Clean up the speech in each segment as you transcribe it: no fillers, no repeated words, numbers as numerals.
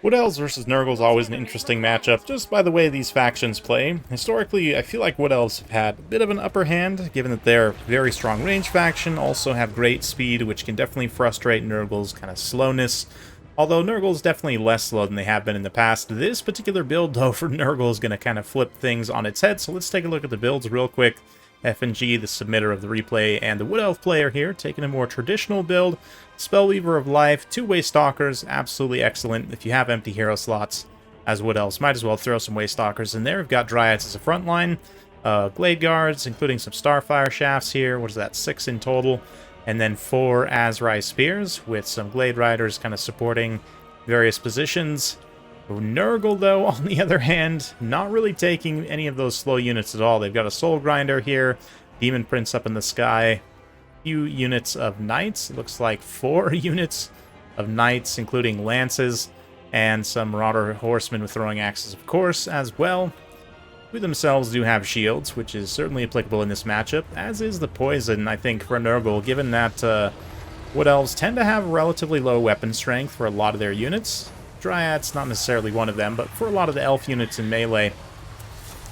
Wood Elves versus Nurgle is always an interesting matchup, just by the way these factions play. Historically, I feel like Wood Elves have had a bit of an upper hand, given that they're a very strong range faction, also have great speed, which can definitely frustrate Nurgle's kind of slowness. Although Nurgle's definitely less slow than they have been in the past. This particular build, though, for Nurgle is going to kind of flip things on its head, so let's take a look at the builds real quick. FNG, the submitter of the replay, and the Wood Elf player here, taking a more traditional build. Spellweaver of Life, two-way Stalkers, absolutely excellent. If you have empty hero slots as Wood Elves, might as well throw some Way Stalkers in there. We've got Dryads as a front line, Glade Guards, including some Starfire Shafts here. What is that, 6 in total? And then 4 Azrai Spears, with some Glade Riders kind of supporting various positions. Nurgle, though, on the other hand, not really taking any of those slow units at all. They've got a Soul Grinder here, Demon Prince up in the sky, few units of Knights. It looks like 4 units of Knights, including Lances, and some Marauder Horsemen with throwing axes, of course, as well. Who themselves do have shields, which is certainly applicable in this matchup, as is the Poison, I think, for Nurgle, given that Wood Elves tend to have relatively low weapon strength for a lot of their units. Dryad's not necessarily one of them, but for a lot of the elf units in melee,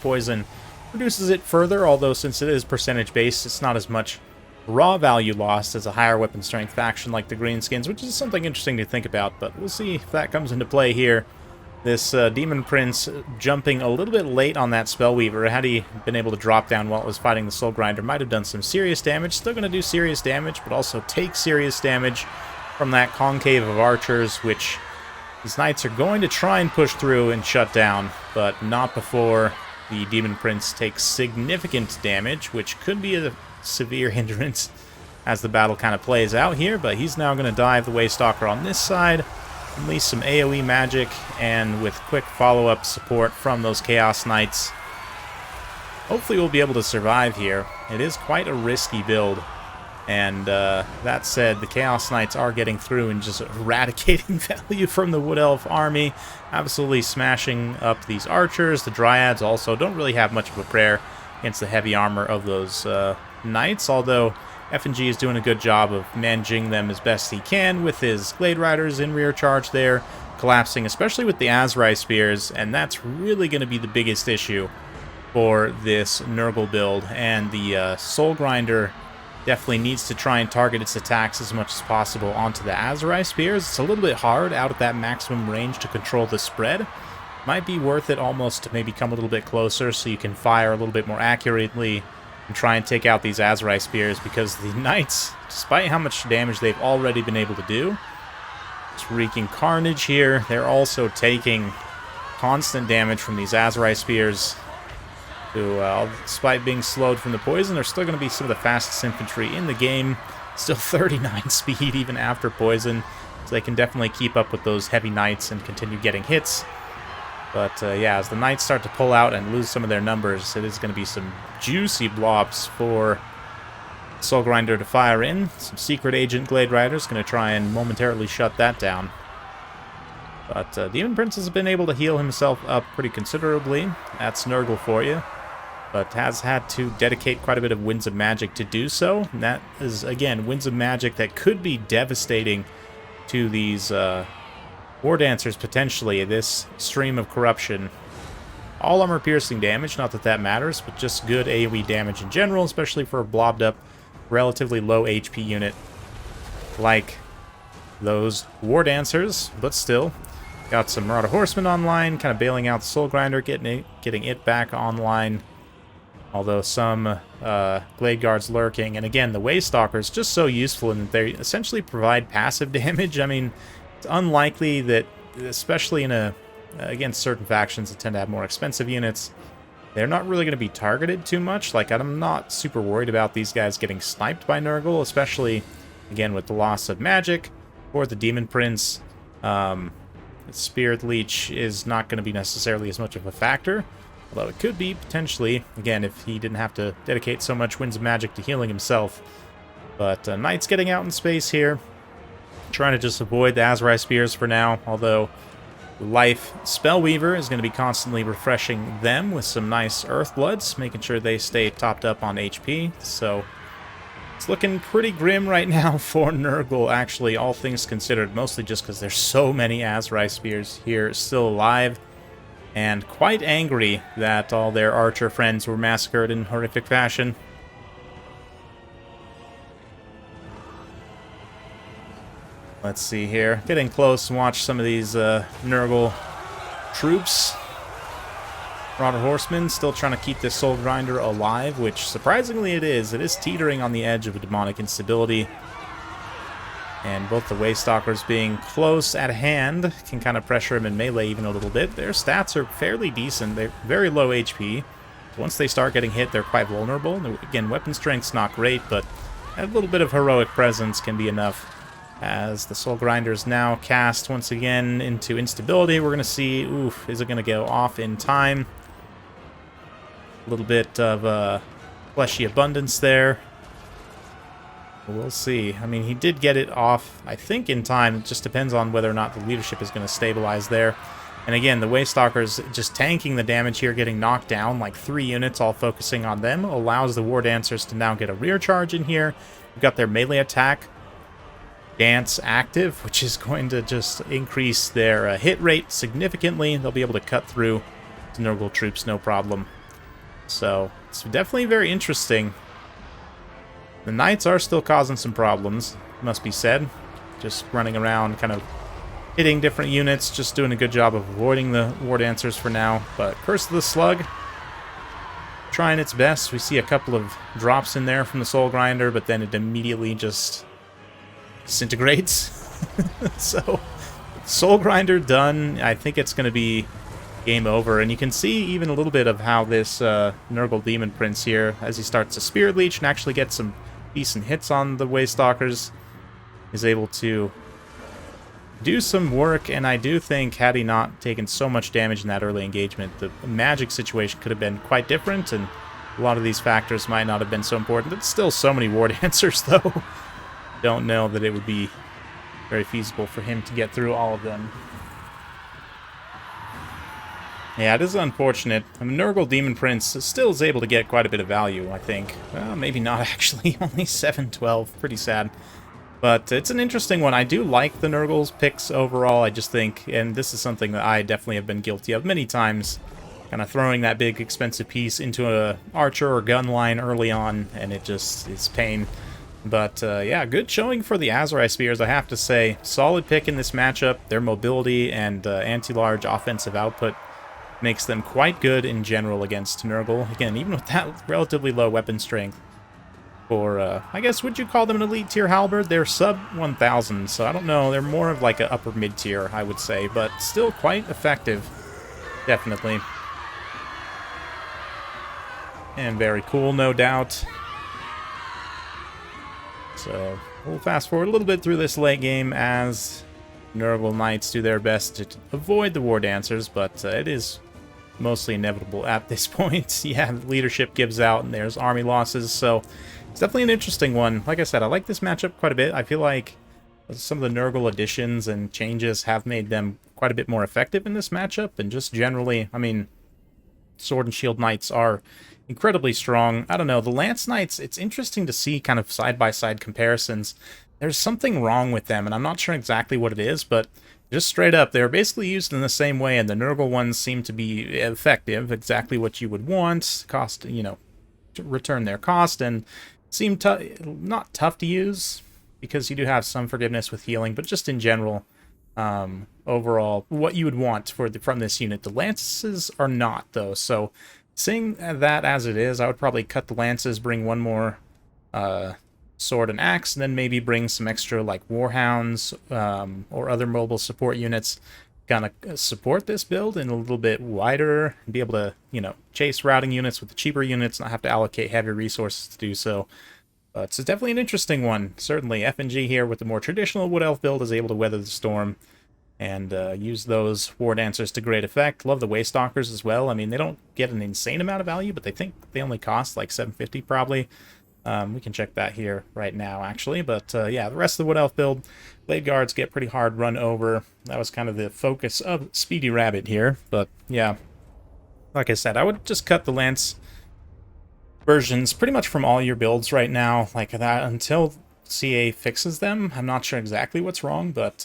Poison reduces it further, although since it is percentage-based, it's not as much raw value lost as a higher weapon strength faction like the Greenskins, which is something interesting to think about, but we'll see if that comes into play here. This Demon Prince jumping a little bit late on that Spellweaver. Had he been able to drop down while it was fighting the Soul Grinder, might have done some serious damage. Still going to do serious damage, but also take serious damage from that concave of archers, which these Knights are going to try and push through and shut down, but not before the Demon Prince takes significant damage, which could be a severe hindrance as the battle kind of plays out here, but he's now going to dive the Waystalker on this side, unleash some AoE magic, and with quick follow-up support from those Chaos Knights, hopefully we'll be able to survive here. It is quite a risky build. And that said, the Chaos Knights are getting through and just eradicating value from the Wood Elf army. Absolutely smashing up these archers. The Dryads also don't really have much of a prayer against the heavy armor of those Knights, although FNG is doing a good job of managing them as best he can with his Glade Riders in rear charge there, collapsing, especially with the Azrai Spears, and that's really going to be the biggest issue for this Nurgle build. And the Soul Grinder definitely needs to try and target its attacks as much as possible onto the Azrai Spears. It's a little bit hard out at that maximum range to control the spread. Might be worth it almost to maybe come a little bit closer so you can fire a little bit more accurately and try and take out these Azrai Spears, because the Knights, despite how much damage they've already been able to do, it's wreaking carnage here. They're also taking constant damage from these Azrai Spears, who, despite being slowed from the Poison, they're still going to be some of the fastest infantry in the game. Still 39 speed even after Poison, so they can definitely keep up with those heavy Knights and continue getting hits. But yeah, as the Knights start to pull out and lose some of their numbers, it is going to be some juicy blobs for Soul Grinder to fire in. Some Secret Agent Glade Riders going to try and momentarily shut that down. But Demon Prince has been able to heal himself up pretty considerably. That's Nurgle for you. But has had to dedicate quite a bit of Winds of Magic to do so. And that is, again, Winds of Magic that could be devastating to these War Dancers, potentially. This stream of corruption. All armor piercing damage, not that that matters, but just good AoE damage in general, especially for a blobbed up, relatively low HP unit like those War Dancers. But still, got some Marauder Horsemen online, kind of bailing out the Soul Grinder, getting it back online. Although some Glade Guards lurking. And again, the Waystalkers just so useful in that they essentially provide passive damage. I mean, it's unlikely that, especially in against certain factions that tend to have more expensive units, they're not really going to be targeted too much. Like, I'm not super worried about these guys getting sniped by Nurgle, especially, again, with the loss of magic or the Demon Prince. Spirit Leech is not going to be necessarily as much of a factor. Although it could be, potentially, again, if he didn't have to dedicate so much Winds of Magic to healing himself. But Knight's getting out in space here. Trying to just avoid the Azrai Spears for now. Although Life Spellweaver is going to be constantly refreshing them with some nice Earthbloods, making sure they stay topped up on HP. So It's looking pretty grim right now for Nurgle, actually, all things considered, mostly just because there's so many Azrai Spears here still alive, and quite angry that all their archer friends were massacred in horrific fashion. Let's see here. Getting close and watch some of these Nurgle troops. Marauder Horsemen still trying to keep this Soul Grinder alive, which surprisingly it is. It is teetering on the edge of a demonic instability. And both the Waystalkers being close at hand can kind of pressure him in melee even a little bit. Their stats are fairly decent. They're very low HP. Once they start getting hit, they're quite vulnerable. Again, weapon strength's not great, but a little bit of heroic presence can be enough. As the Soul Grinders now cast once again into instability, we're going to see, oof, is it going to go off in time? A little bit of fleshy abundance there. We'll see. I mean, he did get it off, I think, in time. It just depends on whether or not the leadership is going to stabilize there. And again, the Waystalkers just tanking the damage here, getting knocked down, like 3 units, all focusing on them, allows the War Dancers to now get a rear charge in here. We've got their melee attack Dance active, which is going to just increase their hit rate significantly. They'll be able to cut through the Nurgle troops no problem. So, it's definitely very interesting. The Knights are still causing some problems, must be said. Just running around, kind of hitting different units, just doing a good job of avoiding the War Dancers for now. But Curse of the Slug, trying its best. We see a couple of drops in there from the Soul Grinder, but then it immediately just disintegrates. So, Soul Grinder done. I think it's going to be game over. And you can see even a little bit of how this Nurgle Demon Prince here, as he starts to Spirit Leech and actually get some decent hits on the Waystalkers, is able to do some work. And I do think, had he not taken so much damage in that early engagement, the magic situation could have been quite different, and a lot of these factors might not have been so important. It's still so many War Dancers, though. Don't know that it would be very feasible for him to get through all of them. Yeah, it is unfortunate. I mean, Nurgle Demon Prince still is able to get quite a bit of value, I think. Well, maybe not, actually. Only 712. Pretty sad. But it's an interesting one. I do like the Nurgle's picks overall. I just think, and this is something that I definitely have been guilty of many times, kind of throwing that big expensive piece into a archer or gun line early on, and it just is pain. But, yeah, good showing for the Azrai Spears, I have to say. Solid pick in this matchup. Their mobility and anti-large offensive output makes them quite good in general against Nurgle. Again, even with that relatively low weapon strength. For, I guess, would you call them an elite tier halberd? They're sub 1000, so I don't know. They're more of like an upper mid tier, I would say, but still quite effective. Definitely. And very cool, no doubt. So, we'll fast forward a little bit through this late game as Nurgle Knights do their best to avoid the War Dancers, but it is mostly inevitable at this point. Yeah, leadership gives out and there's army losses, so it's definitely an interesting one. Like I said, I like this matchup quite a bit. I feel like some of the Nurgle additions and changes have made them quite a bit more effective in this matchup, and just generally, I mean, Sword and Shield Knights are incredibly strong. I don't know, the Lance Knights, it's interesting to see kind of side-by-side comparisons. There's something wrong with them, and I'm not sure exactly what it is, but just straight up, they're basically used in the same way, and the Nurgle ones seem to be effective, exactly what you would want, cost, you know, to return their cost, and seem not tough to use, because you do have some forgiveness with healing, but just in general, overall, what you would want from this unit. The Lances are not, though, so seeing that as it is, I would probably cut the Lances, bring one more sword and axe, and then maybe bring some extra, like, Warhounds or other mobile support units, kind of support this build in a little bit wider, and be able to, you know, chase routing units with the cheaper units, not have to allocate heavy resources to do so. It's definitely an interesting one. Certainly, FNG here with the more traditional Wood Elf build is able to weather the storm and use those War Dancers to great effect. Love the Waystalkers as well. I mean, they don't get an insane amount of value, but they think they only cost like 750 probably. We can check that here right now, actually. But yeah, the rest of the Wood Elf build, Blade Guards get pretty hard run over. That was kind of the focus of Speedy Rabbit here. But yeah, like I said, I would just cut the Lance versions pretty much from all your builds right now, like that, until CA fixes them. I'm not sure exactly what's wrong, but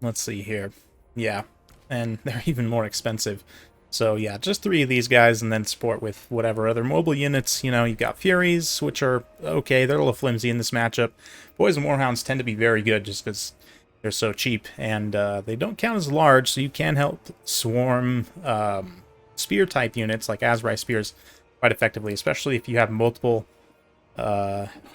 let's see here. Yeah, and they're even more expensive. So yeah, just 3 of these guys, and then support with whatever other mobile units. You know, you've got Furies, which are okay. They're a little flimsy in this matchup. Poison Warhounds tend to be very good just because they're so cheap, and they don't count as large, so you can help swarm spear-type units like Azrai Spears quite effectively, especially if you have multiple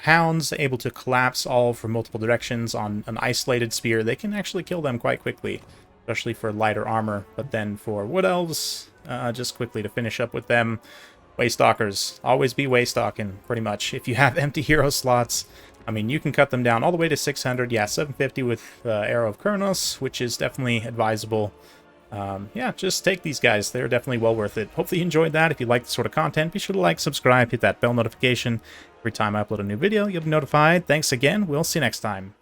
hounds able to collapse all from multiple directions on an isolated spear. They can actually kill them quite quickly, especially for lighter armor. But then for Wood Elves, just quickly to finish up with them, Waystalkers. Always be Waystalking, pretty much. If you have empty hero slots, I mean, you can cut them down all the way to 600. Yeah, 750 with Arrow of Kurnos, which is definitely advisable. Yeah, just take these guys. They're definitely well worth it. Hopefully you enjoyed that. If you like this sort of content, be sure to like, subscribe, hit that bell notification. Every time I upload a new video, you'll be notified. Thanks again. We'll see you next time.